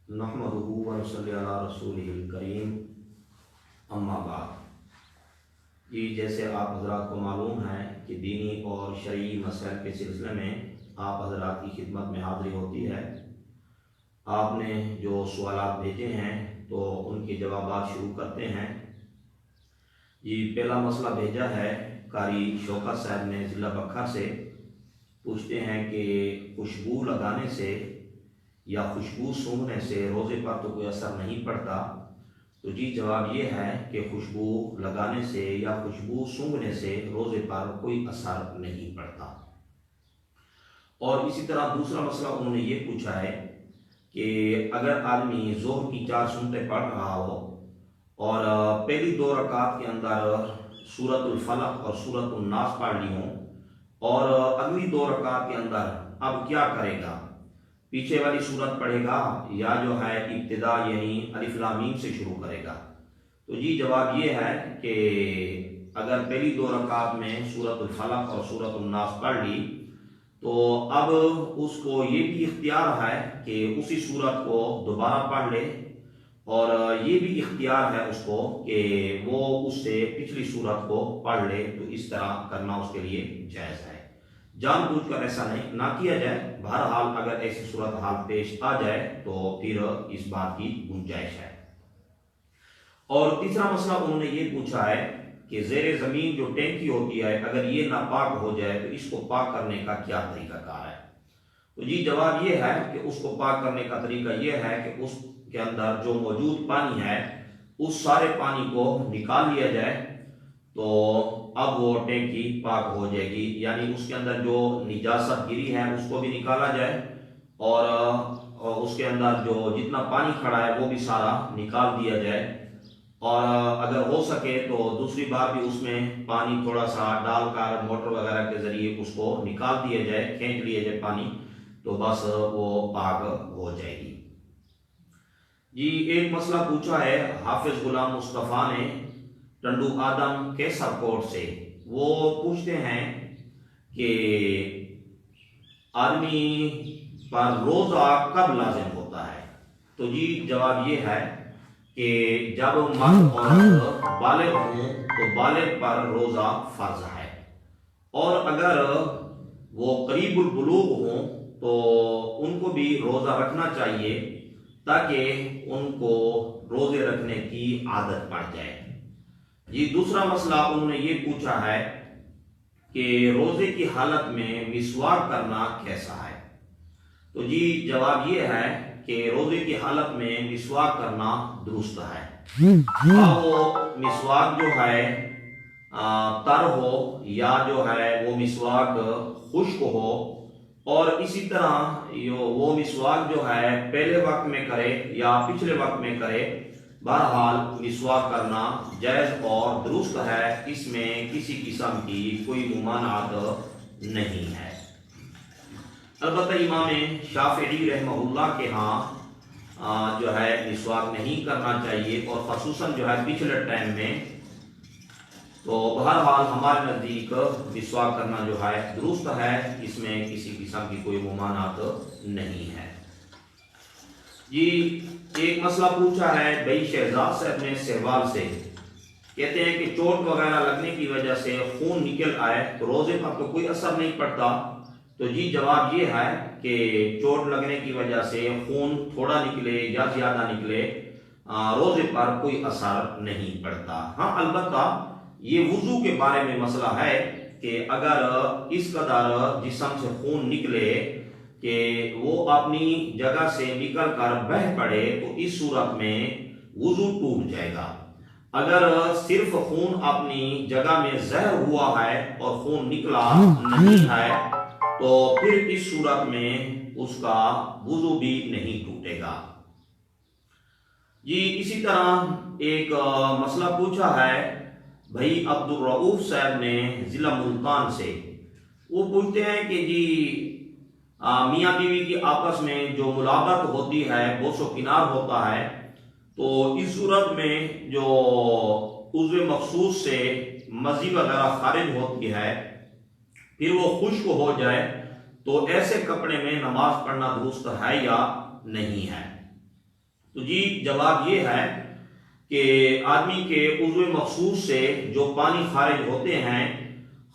نحمدہ و نصلی علی رسولہ الکریم، اما بعد۔ جی جیسے آپ حضرات کو معلوم ہے کہ دینی اور شرعی مسائل کے سلسلے میں آپ حضرات کی خدمت میں حاضری ہوتی ہے۔ آپ نے جو سوالات بھیجے ہیں تو ان کے جوابات شروع کرتے ہیں۔ جی پہلا مسئلہ بھیجا ہے قاری شوکت صاحب نے ضلع بکھر سے، پوچھتے ہیں کہ خوشبو لگانے سے یا خوشبو سونگھنے سے روزے پر تو کوئی اثر نہیں پڑتا؟ تو جی جواب یہ ہے کہ خوشبو لگانے سے یا خوشبو سونگھنے سے روزے پر کوئی اثر نہیں پڑتا۔ اور اسی طرح دوسرا مسئلہ انہوں نے یہ پوچھا ہے کہ اگر آدمی ظہر کی 4 سنتیں پڑھ رہا ہو اور پہلی 2 رکعات کے اندر سورۃ الفلق اور سورۃ الناس پڑھ لی ہوں اور اگلی 2 رکعات کے اندر اب کیا کرے گا؟ پیچھے والی سورت پڑھے گا یا جو ہے ابتدا یعنی الف لام میم سے شروع کرے گا؟ تو جی جواب یہ ہے کہ اگر پہلی 2 رکعات میں سورۃ الفلق اور سورۃ الناس پڑھ لی تو اب اس کو یہ بھی اختیار ہے کہ اسی سورت کو دوبارہ پڑھ لے، اور یہ بھی اختیار ہے اس کو کہ وہ اس سے پچھلی سورت کو پڑھ لے۔ تو اس طرح کرنا اس کے لیے جائز ہے، جان بوجھ کر ایسا نہیں نہ کیا جائے۔ بہرحال اگر ایسی صورتحال پیش آ جائے تو پھر اس بات کی گنجائش ہے۔ اور تیسرا مسئلہ انہوں نے یہ پوچھا ہے کہ زیر زمین جو ٹینکی ہوتی ہے اگر یہ ناپاک ہو جائے تو اس کو پاک کرنے کا کیا طریقہ کار ہے؟ تو جی جواب یہ ہے کہ اس کو پاک کرنے کا طریقہ یہ ہے کہ اس کے اندر جو موجود پانی ہے اس سارے پانی کو نکال لیا جائے، تو اب وہ ٹینکی پاک ہو جائے گی، یعنی اس کے اندر جو نجاست گری ہے اس کو بھی نکالا جائے اور اس کے اندر جو جتنا پانی کھڑا ہے وہ بھی سارا نکال دیا جائے، اور اگر ہو سکے تو دوسری بار بھی اس میں پانی تھوڑا سا ڈال کر موٹر وغیرہ کے ذریعے اس کو نکال دیا جائے، کھینچ لیا جائے پانی، تو بس وہ پاک ہو جائے گی۔ جی ایک مسئلہ پوچھا ہے حافظ غلام مصطفیٰ نے ٹنڈو آدم کیسر کوٹ سے، وہ پوچھتے ہیں کہ آدمی پر روزہ کب لازم ہوتا ہے؟ تو جی جواب یہ ہے کہ جب مرد اور بالغ ہوں تو بالغ پر روزہ فرض ہے، اور اگر وہ قریب البلوغ ہوں تو ان کو بھی روزہ رکھنا چاہیے تاکہ ان کو روزے رکھنے کی عادت پڑ جائے۔ جی دوسرا مسئلہ انہوں نے یہ پوچھا ہے کہ روزے کی حالت میں مسواک کرنا کیسا ہے؟ تو جی جواب یہ ہے کہ روزے کی حالت میں مسواک کرنا درست ہے، وہ مسواک جو ہے تر ہو یا جو ہے وہ مسواک خشک ہو، اور اسی طرح وہ مسواک جو ہے پہلے وقت میں کرے یا پچھلے وقت میں کرے، بہرحال مسواک کرنا جائز اور درست ہے، اس میں کسی قسم کی کوئی ممانعت نہیں ہے۔ البتہ امام شافعی رحمہ اللہ کے ہاں جو ہے مسواک نہیں کرنا چاہیے، اور خصوصاً جو ہے پچھلے ٹائم میں، تو بہرحال ہمارے نزدیک مسواک کرنا جو ہے درست ہے، اس میں کسی قسم کی کوئی ممانعت نہیں ہے۔ جی ایک مسئلہ پوچھا ہے بھائی شہزاد صاحب نے سہوال سے، کہتے ہیں کہ چوٹ وغیرہ لگنے کی وجہ سے خون نکل آئے تو روزے پر تو کوئی اثر نہیں پڑتا؟ تو جی جواب یہ ہے کہ چوٹ لگنے کی وجہ سے خون تھوڑا نکلے یا زیادہ نکلے روزے پر کوئی اثر نہیں پڑتا۔ ہاں البتہ یہ وضو کے بارے میں مسئلہ ہے کہ اگر اس قدر جسم سے خون نکلے کہ وہ اپنی جگہ سے نکل کر بہہ پڑے تو اس صورت میں وضو ٹوٹ جائے گا۔ اگر صرف خون اپنی جگہ میں ظاہر ہوا ہے اور خون نکلا نہیں ہے تو پھر اس صورت میں اس کا وضو بھی نہیں ٹوٹے گا۔ جی اسی طرح ایک مسئلہ پوچھا ہے بھائی عبد الرؤوف صاحب نے ضلع ملتان سے، وہ پوچھتے ہیں کہ جی میاں بیوی کی آپس میں جو ملابت ہوتی ہے بوس و کنار ہوتا ہے، تو اس صورت میں جو عضو مخصوص سے مزی وغیرہ خارج ہوتی ہے پھر وہ خشک ہو جائے تو ایسے کپڑے میں نماز پڑھنا درست ہے یا نہیں ہے؟ تو جی جواب یہ ہے کہ آدمی کے عضو مخصوص سے جو پانی خارج ہوتے ہیں،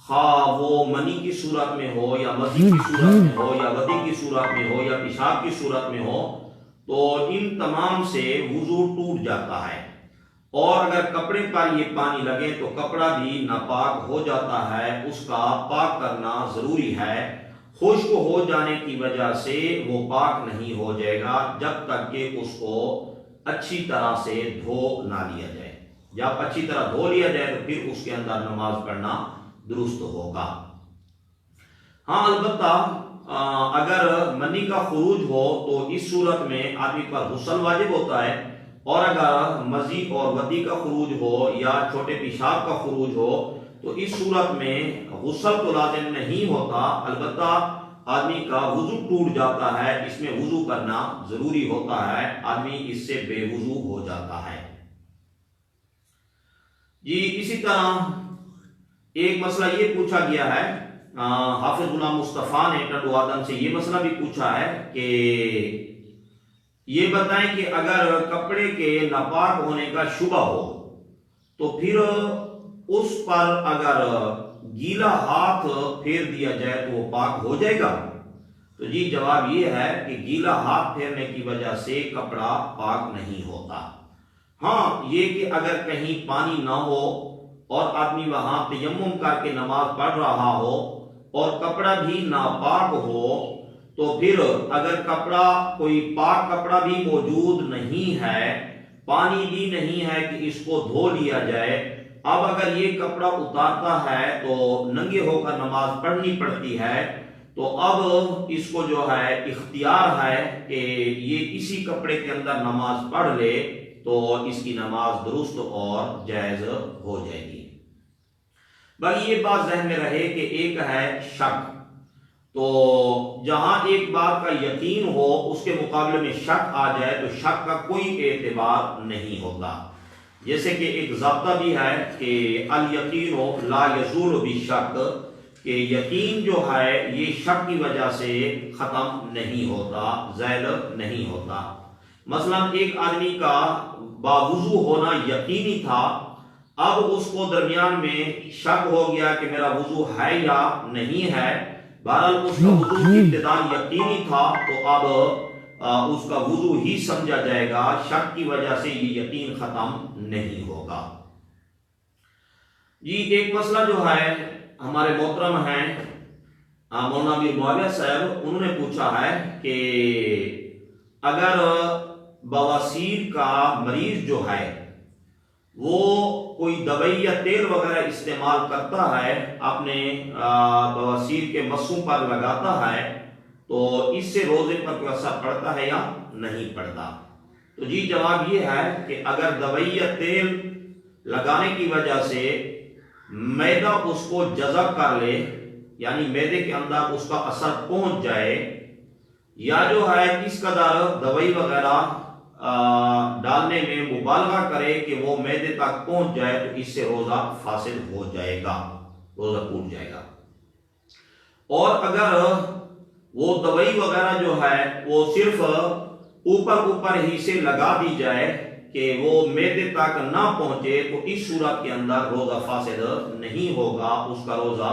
خواہ وہ منی کی صورت میں ہو یا مزی کی صورت میں ہو یا ودی کی صورت میں ہو یا پیشاب کی صورت میں ہو، تو ان تمام سے وضو ٹوٹ جاتا ہے۔ اور اگر کپڑے پر یہ پانی لگے تو کپڑا بھی ناپاک ہو جاتا ہے، اس کا پاک کرنا ضروری ہے۔ خشک ہو جانے کی وجہ سے وہ پاک نہیں ہو جائے گا جب تک کہ اس کو اچھی طرح سے دھو نہ لیا جائے۔ جب اچھی طرح دھو لیا جائے تو پھر اس کے اندر نماز پڑھنا درست ہوگا۔ ہاں البتہ اگر منی کا خروج ہو تو اس صورت میں آدمی پر غسل واجب ہوتا ہے، اور اگر مزی اور ودی کا خروج ہو یا چھوٹے پیشاب کا خروج ہو تو اس صورت میں غسل تو لازم نہیں ہوتا، البتہ آدمی کا وضو ٹوٹ جاتا ہے، اس میں وضو کرنا ضروری ہوتا ہے، آدمی اس سے بے وضو ہو جاتا ہے۔ جی اسی طرح ایک مسئلہ یہ پوچھا گیا ہے، حافظ غلام مصطفیٰ نے ٹنڈو آدم سے یہ مسئلہ بھی پوچھا ہے کہ یہ بتائیں کہ اگر کپڑے کے ناپاک ہونے کا شبہ ہو تو پھر اس پر اگر گیلا ہاتھ پھیر دیا جائے تو وہ پاک ہو جائے گا؟ تو جی جواب یہ ہے کہ گیلا ہاتھ پھیرنے کی وجہ سے کپڑا پاک نہیں ہوتا۔ ہاں یہ کہ اگر کہیں پانی نہ ہو اور آدمی وہاں تیمم کر کے نماز پڑھ رہا ہو اور کپڑا بھی ناپاک ہو، تو پھر اگر کپڑا کوئی پاک کپڑا بھی موجود نہیں ہے، پانی بھی نہیں ہے کہ اس کو دھو لیا جائے، اب اگر یہ کپڑا اتارتا ہے تو ننگے ہو کر نماز پڑھنی پڑتی ہے، تو اب اس کو جو ہے اختیار ہے کہ یہ اسی کپڑے کے اندر نماز پڑھ لے تو اس کی نماز درست اور جائز ہو جائے گی۔ باقی یہ بات ذہن میں رہے کہ ایک ہے شک، تو جہاں ایک بات کا یقین ہو اس کے مقابلے میں شک آ جائے تو شک کا کوئی اعتبار نہیں ہوتا۔ جیسے کہ ایک ضابطہ بھی ہے کہ الیقین لا یزول بالشک، کہ یقین جو ہے یہ شک کی وجہ سے ختم نہیں ہوتا، زائل نہیں ہوتا۔ مثلا ایک آدمی کا باوضو ہونا یقینی تھا، اب اس کو درمیان میں شک ہو گیا کہ میرا وضو ہے یا نہیں ہے، بہرحال اس کا وضو کی ابتدا یقینی تھا تو اب اس کا وضو ہی سمجھا جائے گا، شک کی وجہ سے یہ یقین ختم نہیں ہوگا۔ جی ایک مسئلہ جو ہے ہمارے محترم ہیں مولانا امیر معاویہ صاحب، انہوں نے پوچھا ہے کہ اگر بواسیر کا مریض جو ہے وہ کوئی دوائی یا تیل وغیرہ استعمال کرتا ہے، اپنے بواسیر کے مسوں پر لگاتا ہے، تو اس سے روزے پر کوئی اثر پڑتا ہے یا نہیں پڑتا؟ تو جی جواب یہ ہے کہ اگر دوائی یا تیل لگانے کی وجہ سے معدہ اس کو جذب کر لے، یعنی معدے کے اندر اس کا اثر پہنچ جائے، یا جو ہے اس قدر دوائی وغیرہ ڈالنے میں مبالغہ کرے کہ وہ معدے تک پہنچ جائے، تو اس سے روزہ فاسد ہو جائے گا، روزہ ٹوٹ جائے گا۔ اور اگر وہ دوائی وغیرہ جو ہے وہ صرف اوپر ہی سے لگا دی جائے کہ وہ معدے تک نہ پہنچے، تو اس صورت کے اندر روزہ فاسد نہیں ہوگا، اس کا روزہ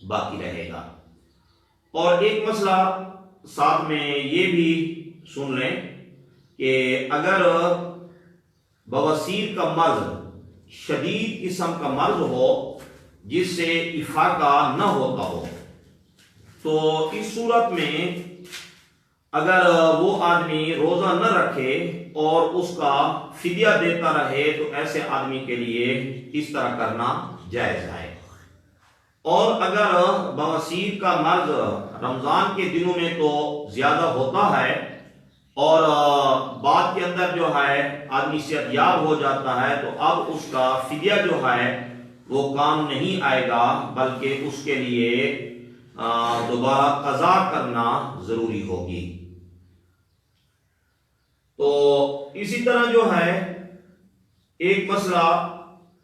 باقی رہے گا۔ اور ایک مسئلہ ساتھ میں یہ بھی سن لیں کہ اگر بواسیر کا مرض شدید قسم کا مرض ہو جس سے افاقہ نہ ہوتا ہو، تو اس صورت میں اگر وہ آدمی روزہ نہ رکھے اور اس کا فدیہ دیتا رہے تو ایسے آدمی کے لیے اس طرح کرنا جائز ہے۔ اور اگر بواسیر کا مرض رمضان کے دنوں میں تو زیادہ ہوتا ہے اور بعد کے اندر جو ہے آدمی صحت یاب ہو جاتا ہے، تو اب اس کا فدیہ جو ہے وہ کام نہیں آئے گا، بلکہ اس کے لیے دوبارہ قضا کرنا ضروری ہوگی۔ تو اسی طرح جو ہے ایک مسئلہ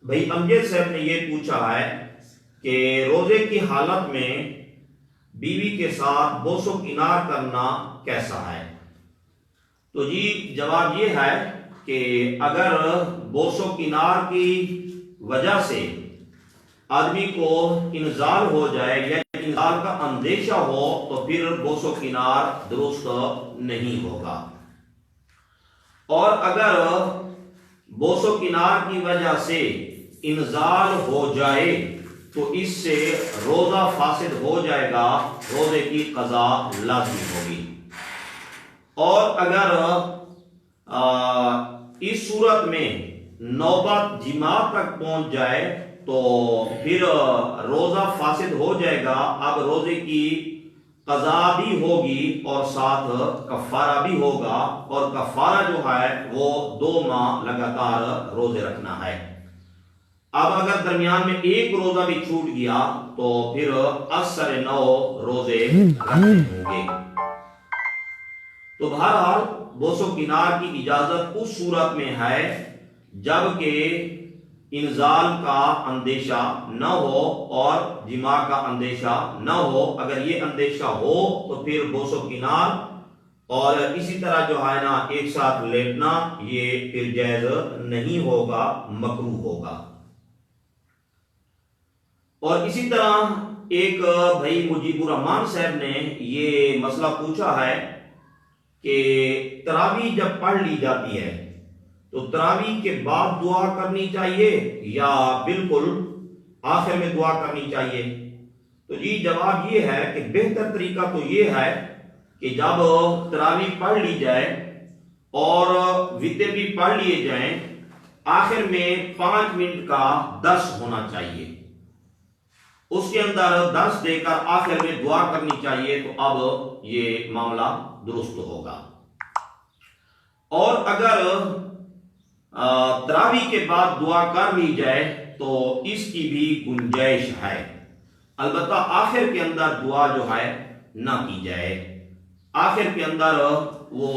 بھائی امجد صاحب نے یہ پوچھا ہے کہ روزے کی حالت میں بیوی کے ساتھ بوس و کنار کرنا کیسا ہے؟ تو جی جواب یہ ہے کہ اگر بوس و کنار کی وجہ سے آدمی کو انزال ہو جائے یا انزال کا اندیشہ ہو تو پھر بوس و کنار درست نہیں ہوگا، اور اگر بوس و کنار کی وجہ سے انزال ہو جائے تو اس سے روزہ فاسد ہو جائے گا، روزے کی قضا لازم ہوگی۔ اور اگر اس صورت میں نوبت جماع تک پہنچ جائے تو پھر روزہ فاسد ہو جائے گا، اب روزے کی قضا بھی ہوگی اور ساتھ کفارہ بھی ہوگا، اور کفارہ جو ہے وہ 2 ماہ لگاتار روزے رکھنا ہے۔ اب اگر درمیان میں ایک روزہ بھی چھوٹ گیا تو پھر اثر 9 روزے رکھنے ہوں گے۔ تو بہرحال بوس و کنار کی اجازت اس صورت میں ہے جب کہ انزال کا اندیشہ نہ ہو اور جماع کا اندیشہ نہ ہو۔ اگر یہ اندیشہ ہو تو پھر بوس و کنار اور اسی طرح جو ہے نا ایک ساتھ لیٹنا یہ پھر جائز نہیں ہوگا، مکروہ ہوگا۔ اور اسی طرح ایک بھائی مجیب الرحمان صاحب نے یہ مسئلہ پوچھا ہے کہ تراویح جب پڑھ لی جاتی ہے تو تراویح کے بعد دعا کرنی چاہیے یا بالکل آخر میں دعا کرنی چاہیے؟ تو جی جواب یہ ہے کہ بہتر طریقہ تو یہ ہے کہ جب تراویح پڑھ لی جائے اور وتر بھی پڑھ لیے جائیں، آخر میں 5 منٹ کا 10 ہونا چاہیے، اس کے اندر 10 دے کر آخر میں دعا کرنی چاہیے، تو اب یہ معاملہ درست ہوگا۔ اور اگر تراویح کے بعد دعا کر لی جائے تو اس کی بھی گنجائش ہے، البتہ آخر کے اندر دعا جو ہے نہ کی جائے۔ آخر کے اندر وہ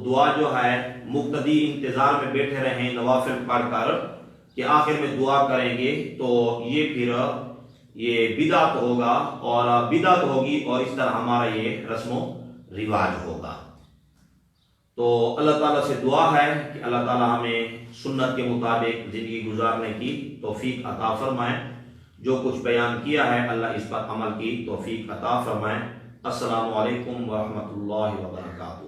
دعا جو ہے مقتدی انتظار میں بیٹھے رہیں نوافل پڑھ کر کہ آخر میں دعا کریں گے، تو یہ پھر یہ بدعت ہوگا اور بدعت ہوگی، اور اس طرح ہمارا یہ رسم و رواج ہوگا۔ تو اللہ تعالیٰ سے دعا ہے کہ اللہ تعالیٰ ہمیں سنت کے مطابق زندگی گزارنے کی توفیق عطا فرمائے، جو کچھ بیان کیا ہے اللہ اس پر عمل کی توفیق عطا فرمائے۔ السلام علیکم ورحمۃ اللہ وبرکاتہ۔